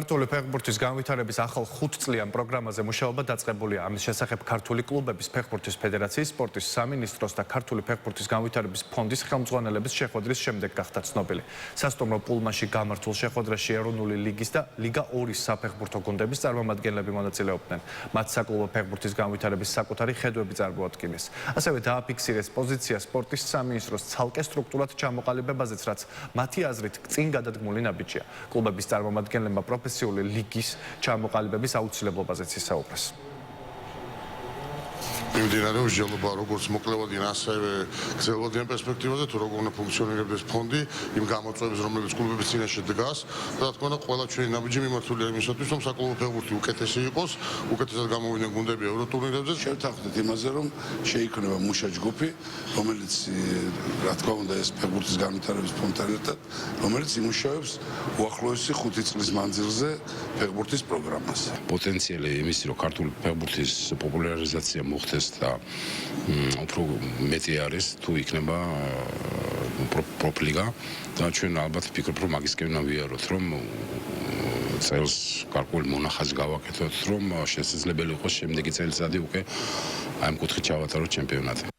ქართული ფეხბურთის განვითარების ახალ 5 წლიან პროგრამაზე მუშაობა დაწყებულია. ამის შესახებ ქართული კლუბების ფეხბურთის ფედერაციის, სპორტის სამინისტროს და ქართული ფეხბურთის განვითარების ფონდის ხელმძღვანელების შეხვედრის შემდეგ გახდა ცნობილი. სასტუმრო პულმაში გამართულ შეხვედრაში ეროვნული ლიგის და ლიგა 2-ის საფეხბურთო გუნდების წარმომადგენლები მონაწილეობდნენ. მათ საკლუბო ფეხბურთის განვითარების საკუთარი ხედვები წარმოადგინეს. ასევე დააფიქსირეს პოზიცია სპორტის სამინისტროს ცალკე სტრუქტურად ჩამოყალიბებაზეც, რაც მათი აზრით წინ გადადგმული ნაბიჯია. კლუბების წარმომადგენლებმა პროფესიული ლიგის ჩამოყალიბების აუცილებლობაზეც ისაუბრეს. მიმდინარე მსჯელობა როგორც მოკლევადიან, ასევე გრძელვადიან პერსპექტივაზე, თუ როგორ უნდა ფუნქციონირებდეს ფონდი, იმ გამოწვევებს, რომლებიც კლუბების წინაშე დგას. და რა თქმა უნდა, ყველა ჩვენი ნაბიჯი მიმართულია იმისათვის, რომ საკლუბო ფეხბურთი უკეთესი იყოს, უკეთესად გამოვიდნენ გუნდები ევროტურნირებზე. შევთანხმდით იმაზე, რომ შეიქმნება მუშა ჯგუფი, რომელიც რა თქმა უნდა ეს ფეხბურთის განვითარების ფონდთან ერთად, რომელიც იმუშავებს უახლოესი 5 წლის მანძილზე ფეხბურთის პროგრამას. პოტენციალი იმისი, რომ ქართული ფეხბურთის პოპულარიზაცია მოხდეს და უფრო მეტი არის თუ იქნება პროფლიგა და ჩვენ ალბათ ვფიქრობ რომ მაგისკენ ვიაროთ რომ წელს გარკვეული მონახაზი გავაკეთოთ რომ შესაძლებელი იყოს შემდეგი წელიწადი უკვე აი ამ კუთხით ჩავატაროთ ჩემპიონატი.